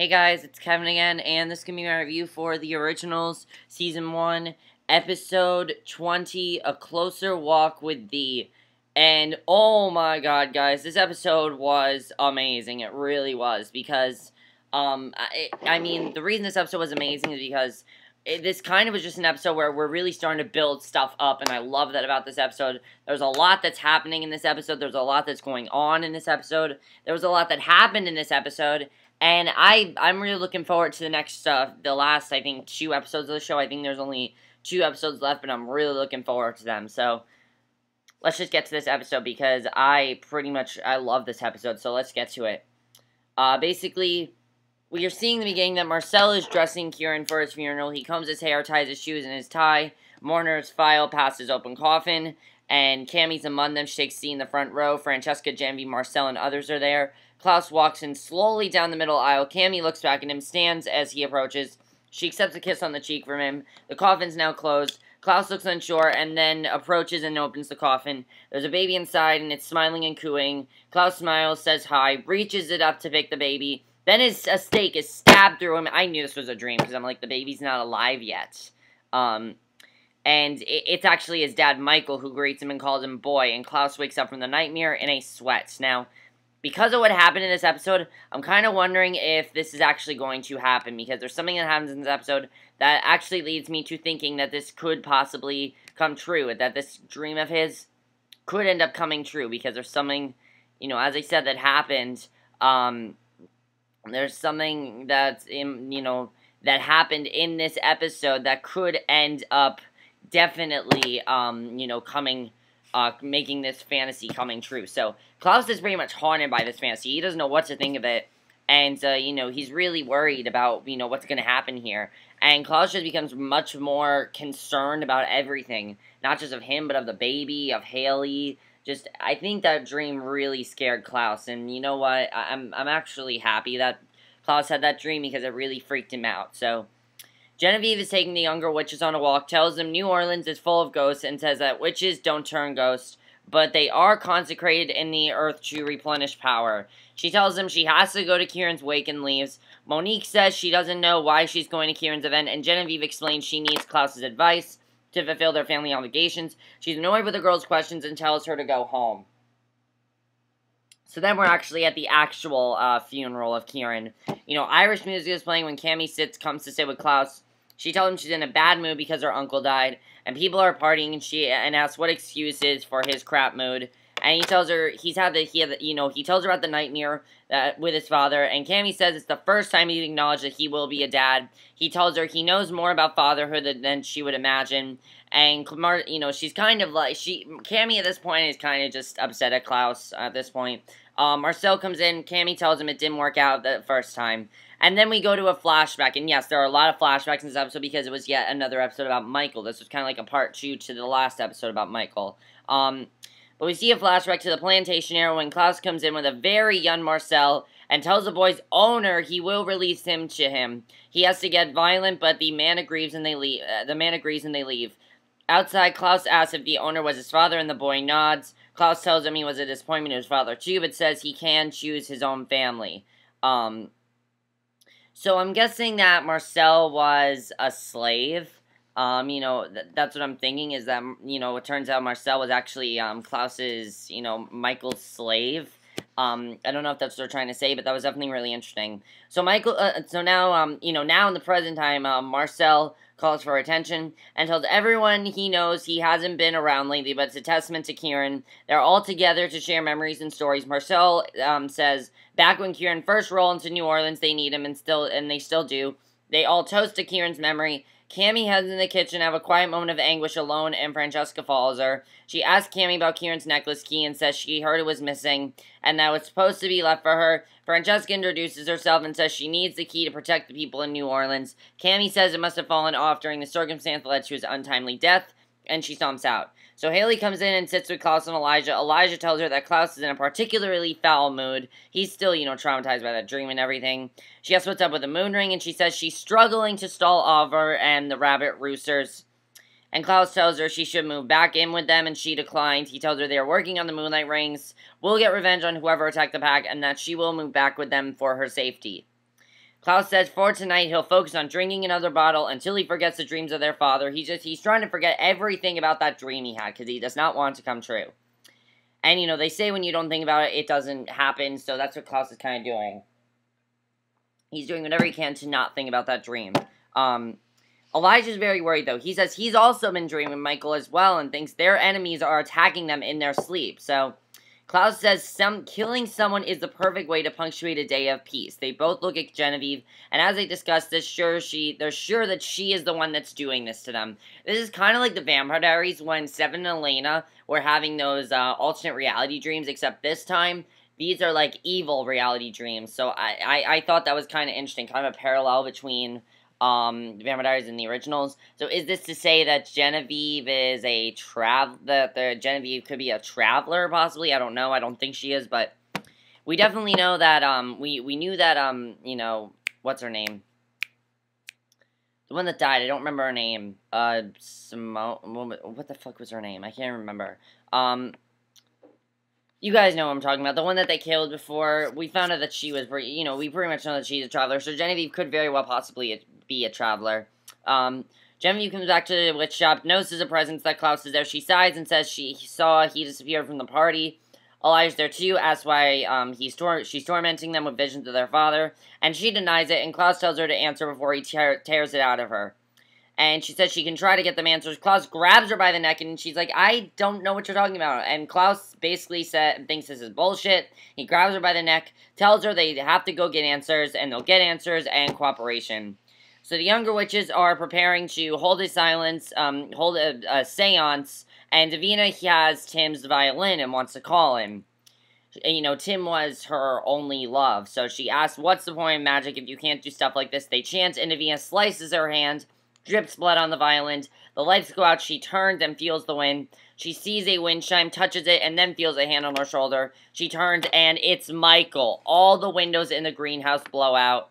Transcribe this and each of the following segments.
Hey guys, it's Kevin again, and this is going to be my review for The Originals, Season 1, Episode 20, A Closer Walk with Thee. And, oh my god, guys, this episode was amazing. It really was, because, the reason this episode was amazing is because this kind of was just an episode where we're really starting to build stuff up, and I love that about this episode. There's a lot that's happening in this episode. There's a lot that's going on in this episode. There was a lot that happened in this episode. And I'm really looking forward to the next, the last, I think, 2 episodes of the show. I think there's only 2 episodes left, but I'm really looking forward to them. So, let's just get to this episode, because I love this episode, so let's get to it. Basically, we are seeing in the beginning that Marcel is dressing Kieran for his funeral. He combs his hair, ties his shoes and his tie. Mourners file past his open coffin, and Cammie's among them. She takes a seat in the front row. Francesca, Genevieve, Marcel, and others are there. Klaus walks in slowly down the middle aisle. Cammie looks back at him, stands as he approaches. She accepts a kiss on the cheek from him. The coffin's now closed. Klaus looks unsure and then approaches and opens the coffin. There's a baby inside, and it's smiling and cooing. Klaus smiles, says hi, reaches it up to pick the baby. Then a stake is stabbed through him. I knew this was a dream, because I'm like, the baby's not alive yet. And it's actually his dad, Mikeal, who greets him and calls him boy. And Klaus wakes up from the nightmare in a sweat. Now, because of what happened in this episode, I'm kind of wondering if this is actually going to happen, because there's something that happens in this episode that actually leads me to thinking that this could possibly come true, that this dream of his could end up coming true, because there's something, as I said, that happened. There's something that's that happened in this episode that could end up definitely, making this fantasy coming true. So, Klaus is pretty much haunted by this fantasy. He doesn't know what to think of it. And, he's really worried about, what's going to happen here. And Klaus just becomes much more concerned about everything. Not just of him, but of the baby, of Hayley. I think that dream really scared Klaus. And you know what? I'm actually happy that Klaus had that dream, because it really freaked him out. So, Genevieve is taking the younger witches on a walk, tells them New Orleans is full of ghosts, and says that witches don't turn ghosts, but they are consecrated in the earth to replenish power. She tells them she has to go to Kieran's wake and leaves. Monique says she doesn't know why she's going to Kieran's event, and Genevieve explains she needs Klaus's advice to fulfill their family obligations. She's annoyed with the girl's questions and tells her to go home. So then we're actually at the actual funeral of Kieran. Irish music is playing when Cammie comes to sit with Klaus. She tells him she's in a bad mood because her uncle died, and people are partying, and asks what excuse is for his crap mood. And he tells her he tells her about the nightmare with his father, and Cammie says it's the first time he's acknowledged that he will be a dad. He tells her he knows more about fatherhood than she would imagine, and she's kind of like, Cammie at this point is kind of just upset at Klaus at this point. Marcel comes in, Cammie tells him it didn't work out the first time. And then we go to a flashback, and yes, there are a lot of flashbacks in this episode because it was yet another episode about Mikeal. This was kind of like a part 2 to the last episode about Mikeal. But we see a flashback to the plantation era when Klaus comes in with a very young Marcel and tells the boy's owner he will release him to him. He has to get violent, but the man agrees and they leave. Outside, Klaus asks if the owner was his father, and the boy nods. Klaus tells him he was a disappointment to his father too, but says he can choose his own family. So I'm guessing that Marcel was a slave. That's what I'm thinking, is that, it turns out Marcel was actually, Klaus's, Mikeal's slave. I don't know if that's what they're trying to say, but that was definitely really interesting. So now in the present time, Marcel calls for attention and tells everyone he knows he hasn't been around lately, but it's a testament to Kieran. They're all together to share memories and stories. Marcel says, back when Kieran first rolled into New Orleans, they need him, and they still do. They all toast to Kieran's memory. Cammie heads in the kitchen, have a quiet moment of anguish alone, and Francesca follows her. She asks Cammie about Kieran's necklace key and says she heard it was missing, and that it was supposed to be left for her. Francesca introduces herself and says she needs the key to protect the people in New Orleans. Cammie says it must have fallen off during the circumstance that led to his untimely death, and she stomps out. So Hayley comes in and sits with Klaus and Elijah. Elijah tells her that Klaus is in a particularly foul mood. He's still, traumatized by that dream and everything. She asks what's up with the moon ring, and she says she's struggling to stall Oliver and the rabbit roosters. And Klaus tells her she should move back in with them, and she declines. He tells her they are working on the moonlight rings, will get revenge on whoever attacked the pack, and that she will move back with them for her safety. Klaus says for tonight he'll focus on drinking another bottle until he forgets the dreams of their father. He's trying to forget everything about that dream he had because he does not want it to come true. And, they say when you don't think about it, it doesn't happen, so that's what Klaus is kind of doing. He's doing whatever he can to not think about that dream. Elijah's very worried, though. He says he's also been dreaming Mikeal as well and thinks their enemies are attacking them in their sleep. So, Klaus says killing someone is the perfect way to punctuate a day of peace. They both look at Genevieve, and as they discuss this, they're sure that she is the one that's doing this to them. This is kind of like the Vampire Diaries when Seven and Elena were having those alternate reality dreams, except this time, these are like evil reality dreams. So I thought that was kind of interesting, kind of a parallel between the Vampire Diaries and the originals. So is this to say that Genevieve is that Genevieve could be a traveler, possibly? I don't know. I don't think she is, but we definitely know that, we knew that, what's her name? The one that died, I don't remember her name. Simone, what the fuck was her name? I can't remember. You guys know what I'm talking about. The one that they killed before. We found out that she was, we pretty much know that she's a traveler. So Genevieve could very well possibly be a traveler. Genevieve comes back to the witch shop, notices a presence that Klaus is there. She sighs and says he disappeared from the party. Elijah's there too, asks why she's tormenting them with visions of their father. And she denies it, and Klaus tells her to answer before he tears it out of her. And she says she can try to get them answers. Klaus grabs her by the neck, and she's like, I don't know what you're talking about. And Klaus basically thinks this is bullshit. He grabs her by the neck, tells her they have to go get answers, and they'll get answers and cooperation. So the younger witches are preparing to hold a silence, hold a seance, and Davina has Tim's violin and wants to call him. Tim was her only love, so she asks, what's the point of magic if you can't do stuff like this? They chant, and Davina slices her hand, drips blood on the violin. The lights go out. She turns and feels the wind. She sees a wind chime, touches it, and then feels a hand on her shoulder. She turns, and it's Mikeal. All the windows in the greenhouse blow out.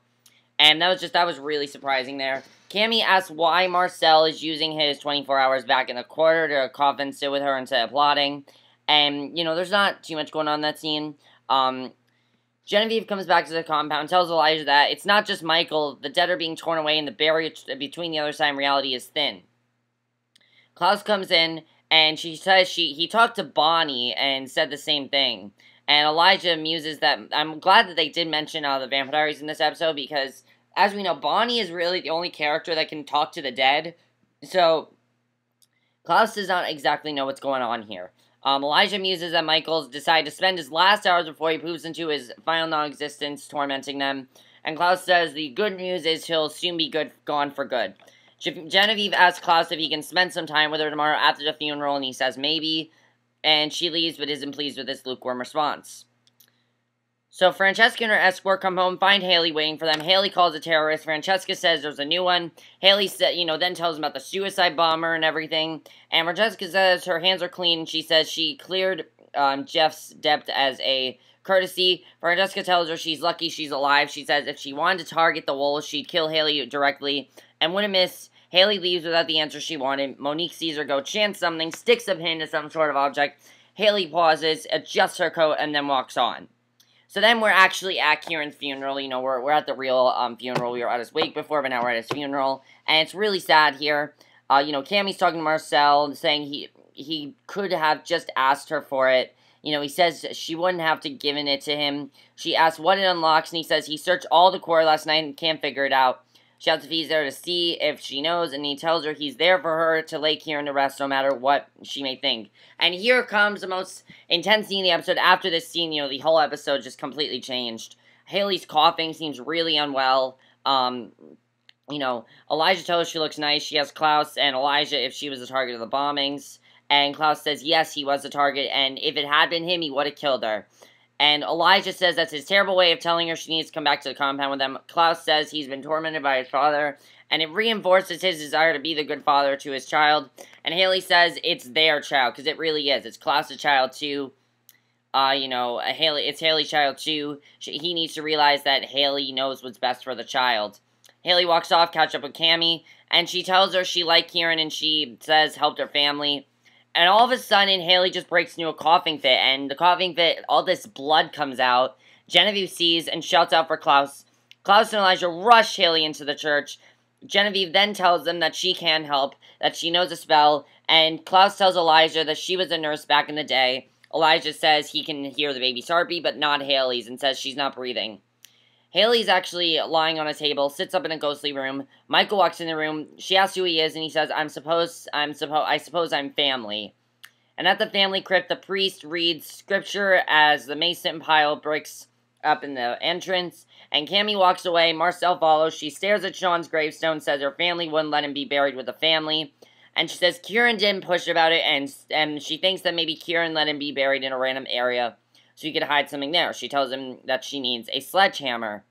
And that was really surprising there. Cammy asks why Marcel is using his 24 hours back in the quarter to cough and sit with her instead of plotting. And, there's not too much going on in that scene. Genevieve comes back to the compound, tells Elijah that it's not just Mikeal, the dead are being torn away and the barrier between the other side and reality is thin. Klaus comes in, and she says he talked to Bonnie and said the same thing. And Elijah muses that, I'm glad that they did mention the Vampire Diaries in this episode, because, as we know, Bonnie is really the only character that can talk to the dead. So, Klaus does not exactly know what's going on here. Elijah muses that Mikeal's decided to spend his last hours before he moves into his final non-existence, tormenting them. And Klaus says the good news is he'll soon be gone for good. Genevieve asks Klaus if he can spend some time with her tomorrow after the funeral, and he says maybe. And she leaves, but isn't pleased with his lukewarm response. So Francesca and her escort come home, find Hayley waiting for them. Hayley calls a terrorist. Francesca says there's a new one. Hayley then tells them about the suicide bomber and everything. And Francesca says her hands are clean. She says she cleared Jeff's debt as a courtesy. Francesca tells her she's lucky she's alive. She says if she wanted to target the wolves, she'd kill Hayley directly and wouldn't miss. Hayley leaves without the answer she wanted. Monique sees her go chant something, sticks a pin to some sort of object. Hayley pauses, adjusts her coat, and then walks on. So then we're actually at Kieran's funeral. We're at the real funeral. We were at his wake before, but now we're at his funeral. And it's really sad here. Cammy's talking to Marcel, saying he could have just asked her for it. He says she wouldn't have to given it to him. She asks what it unlocks, and he says he searched all the core last night and can't figure it out. She asks if he's there to see if she knows, and he tells her he's there for her to lay Kieran to rest no matter what she may think. And here comes the most intense scene in the episode. After this scene, the whole episode just completely changed. Hayley's coughing, seems really unwell. Elijah tells her she looks nice. She asks Klaus and Elijah if she was the target of the bombings. And Klaus says yes, he was the target, and if it had been him, he would have killed her. And Elijah says that's his terrible way of telling her she needs to come back to the compound with them. Klaus says he's been tormented by his father, and it reinforces his desire to be the good father to his child. And Hayley says it's their child, because it really is. It's Klaus' child, too. It's Hayley's child, too. He needs to realize that Hayley knows what's best for the child. Hayley walks off, catch up with Cammy, and she tells her she liked Kieran, and she says helped her family. And all of a sudden, Hayley just breaks into a coughing fit, and the coughing fit, all this blood comes out. Genevieve sees and shouts out for Klaus. Klaus and Elijah rush Hayley into the church. Genevieve then tells them that she can help, that she knows a spell, and Klaus tells Elijah that she was a nurse back in the day. Elijah says he can hear the baby's heartbeat, but not Hayley's, and says she's not breathing. Hayley's actually lying on a table, sits up in a ghostly room. Mikeal walks in the room. She asks who he is, and he says, I suppose I'm family. And at the family crypt, the priest reads scripture as the mason pile bricks up in the entrance. And Cammy walks away. Marcel follows. She stares at Sean's gravestone, says her family wouldn't let him be buried with the family. And she says Kieran didn't push about it, and she thinks that maybe Kieran let him be buried in a random area so he could hide something there. She tells him that she needs a sledgehammer.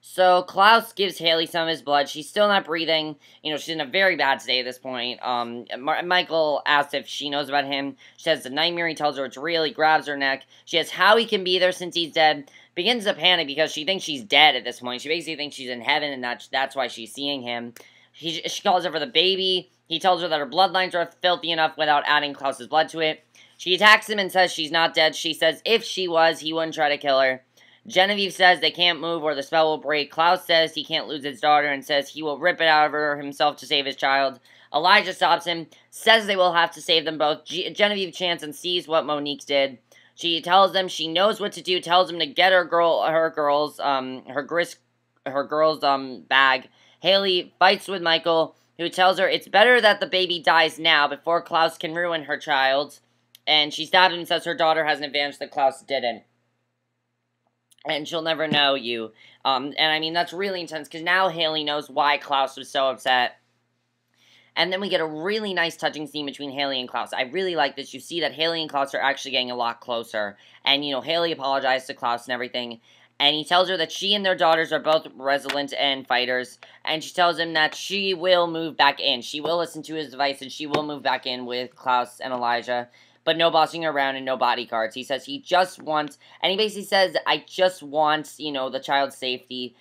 So Klaus gives Hayley some of his blood. She's still not breathing. You know, she's in a very bad state at this point. Mikeal asks if she knows about him. She has a nightmare. He tells her it's real. He grabs her neck. She asks how he can be there since he's dead. Begins to panic because she thinks she's dead at this point. She basically thinks she's in heaven, and that's why she's seeing him. She calls her for the baby. He tells her that her bloodlines are filthy enough without adding Klaus's blood to it. She attacks him and says she's not dead. She says if she was, he wouldn't try to kill her. Genevieve says they can't move or the spell will break. Klaus says he can't lose his daughter and says he will rip it out of her himself to save his child. Elijah stops him, says they will have to save them both. Genevieve chants and sees what Monique did. She tells them she knows what to do, tells them to get her girl's bag. Hayley fights with Mikeal, who tells her it's better that the baby dies now before Klaus can ruin her child. And she stabs him and says her daughter has an advantage that Klaus didn't. And she'll never know you. And I mean, that's really intense, because now Hayley knows why Klaus was so upset. And then we get a really nice touching scene between Hayley and Klaus. I really like this. You see that Hayley and Klaus are actually getting a lot closer. And, you know, Hayley apologized to Klaus and everything. And he tells her that she and their daughters are both resilient and fighters. And she tells him that she will move back in. She will listen to his advice, and she will move back in with Klaus and Elijah. But no bossing around and no bodyguards. He says he just wants, and he basically says, I just want, you know, the child's safety.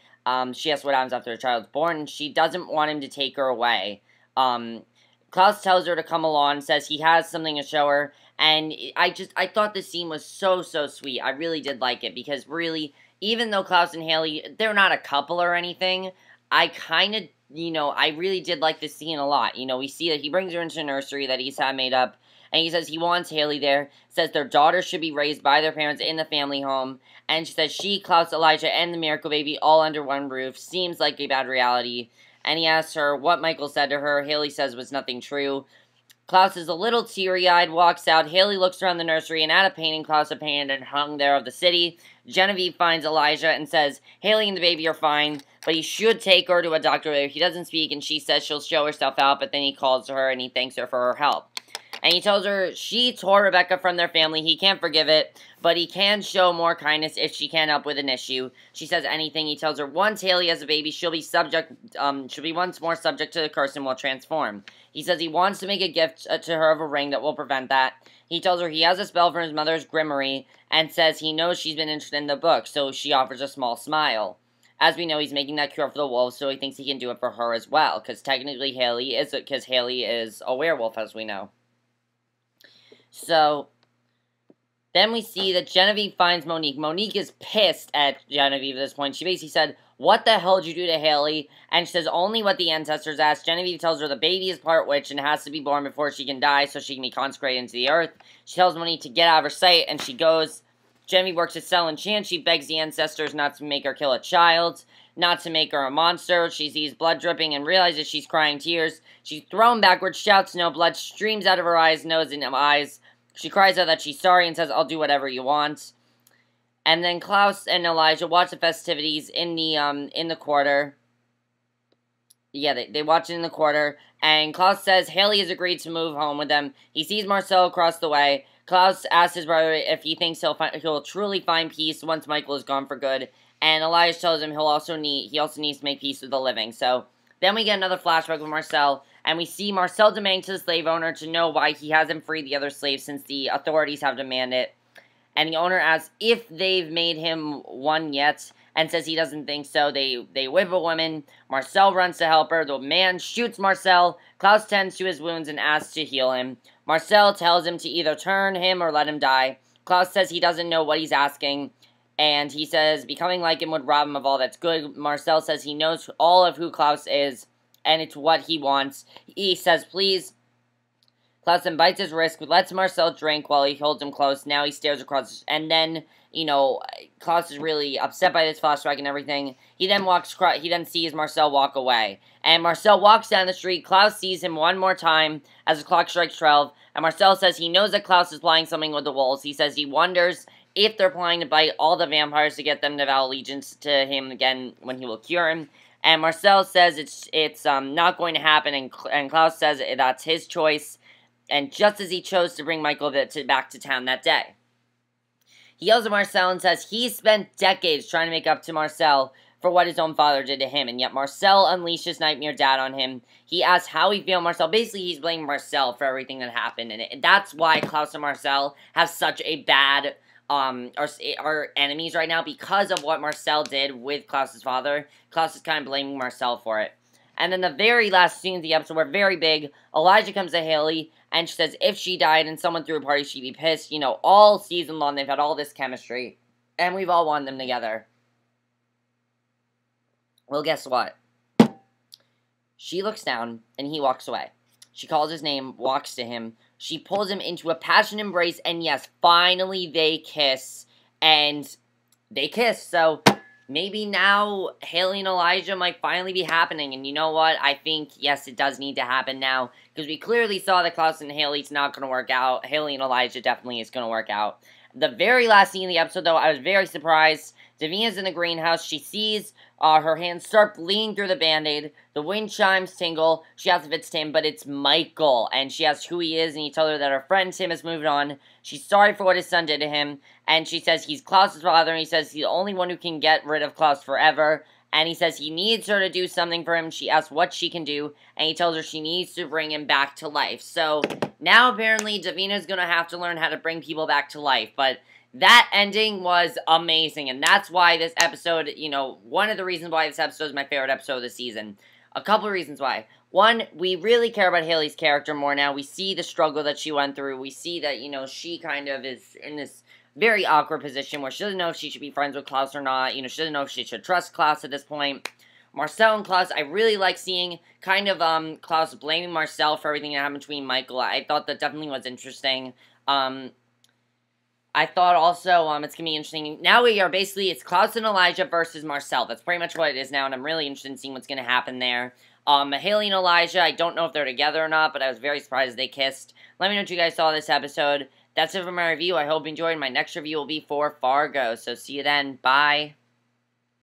She asks what happens after the child's born, and she doesn't want him to take her away. Klaus tells her to come along, says he has something to show her, and I thought this scene was so sweet. I really did like it, because really, even though Klaus and Hayley, they're not a couple or anything, I kind of, you know, I really did like this scene a lot. You know, we see that he brings her into a nursery that he's had made up, and he says he wants Hayley there, says their daughter should be raised by their parents in the family home, and she says she, Klaus, Elijah, and the miracle baby all under one roof. Seems like a bad reality. And he asks her what Mikeal said to her. Hayley says was nothing true. Klaus is a little teary-eyed, walks out. Hayley looks around the nursery and at a painting Klaus had painted and hung there of the city. Genevieve finds Elijah and says Hayley and the baby are fine, but he should take her to a doctor if he doesn't speak, and she says she'll show herself out, but then he calls her and he thanks her for her help. And he tells her she tore Rebecca from their family. He can't forgive it, but he can show more kindness if she can help with an issue. She says anything. He tells her once Hayley has a baby, she'll be once more subject to the curse and will transform. He says he wants to make a gift to her of a ring that will prevent that. He tells her he has a spell from his mother's grimoire and says he knows she's been interested in the book, so she offers a small smile. As we know, he's making that cure for the wolves, so he thinks he can do it for her as well, because technically Hayley is a werewolf, as we know. So, then we see that Genevieve finds Monique. Monique is pissed at Genevieve at this point. She basically said, what the hell did you do to Hayley? And she says, only what the ancestors asked. Genevieve tells her the baby is part witch and has to be born before she can die so she can be consecrated into the earth. She tells Monique to get out of her sight, and she goes. Genevieve works to sell enchant. She begs the ancestors not to make her kill a child, not to make her a monster. She sees blood dripping and realizes she's crying tears. She's thrown backwards, shouts no, blood streams out of her eyes, nose, and eyes. She cries out that she's sorry and says, I'll do whatever you want. And then Klaus and Elijah watch the festivities in the quarter. Yeah, they watch it in the quarter. And Klaus says Hayley has agreed to move home with them. He sees Marcel across the way. Klaus asks his brother if he thinks he'll truly find peace once Mikeal is gone for good. And Elijah tells him he also needs to make peace with the living. So then we get another flashback with Marcel. And we see Marcel demanding to the slave owner to know why he hasn't freed the other slaves since the authorities have demanded it. And the owner asks if they've made him one yet, and says he doesn't think so. They whip a woman. Marcel runs to help her. The man shoots Marcel. Klaus tends to his wounds and asks to heal him. Marcel tells him to either turn him or let him die. Klaus says he doesn't know what he's asking. And he says becoming like him would rob him of all that's good. Marcel says he knows all of who Klaus is, and it's what he wants. He says, please. Klaus then bites his wrist, lets Marcel drink while he holds him close. Now he stares across, and then, Klaus is really upset by this flashback and everything. He then sees Marcel walk away. And Marcel walks down the street. Klaus sees him one more time as the clock strikes 12. And Marcel says he knows that Klaus is plotting something with the wolves. He says he wonders if they're planning to bite all the vampires to get them to vow allegiance to him again when he will cure him. And Marcel says it's not going to happen, and Klaus says that's his choice. And just as he chose to bring Mikeal back to town that day. He yells at Marcel and says he's spent decades trying to make up to Marcel for what his own father did to him, and yet Marcel unleashes Nightmare Dad on him. He asks how he feels Marcel. Basically, he's blaming Marcel for everything that happened, and that's why Klaus and Marcel have such a bad, are enemies right now, because of what Marcel did with Klaus's father. Klaus is kind of blaming Marcel for it. And then the very last scenes of the episode were very big. Elijah comes to Hayley, and she says if she died and someone threw a party, she'd be pissed. All season long, they've had all this chemistry. And we've all wanted them together. Well, guess what? She looks down, and he walks away. She calls his name, walks to him. She pulls him into a passionate embrace, and yes, finally they kiss. And they kiss, so maybe now Hayley and Elijah might finally be happening. And you know what? I think, yes, it does need to happen now. Because we clearly saw that Klaus and Hayley's not going to work out. Hayley and Elijah definitely is going to work out. The very last scene of the episode, though, I was very surprised. Davina's in the greenhouse. She sees her hands start bleeding through the Band-Aid. The wind chimes tingle. She asks if it's Tim, but it's Mikeal. And she asks who he is, and he tells her that her friend Tim has moved on. She's sorry for what his son did to him. And she says he's Klaus's father, and he says he's the only one who can get rid of Klaus forever. And he says he needs her to do something for him. She asks what she can do, and he tells her she needs to bring him back to life. So now apparently Davina's going to have to learn how to bring people back to life. But that ending was amazing, and that's why this episode, one of the reasons why this episode is my favorite episode of the season. A couple of reasons why. One, we really care about Hayley's character more now. We see the struggle that she went through. We see that, she kind of is in this very awkward position where she doesn't know if she should be friends with Klaus or not. She doesn't know if she should trust Klaus at this point. Marcel and Klaus, I really like seeing kind of Klaus blaming Marcel for everything that happened between Mikeal. I thought that definitely was interesting. I thought also it's going to be interesting. Now we are basically, it's Klaus and Elijah versus Marcel. That's pretty much what it is now, and I'm really interested in seeing what's going to happen there. Hayley and Elijah, I don't know if they're together or not, but I was very surprised they kissed. Let me know what you guys saw this episode. That's it for my review. I hope you enjoyed. My next review will be for Fargo, so see you then. Bye.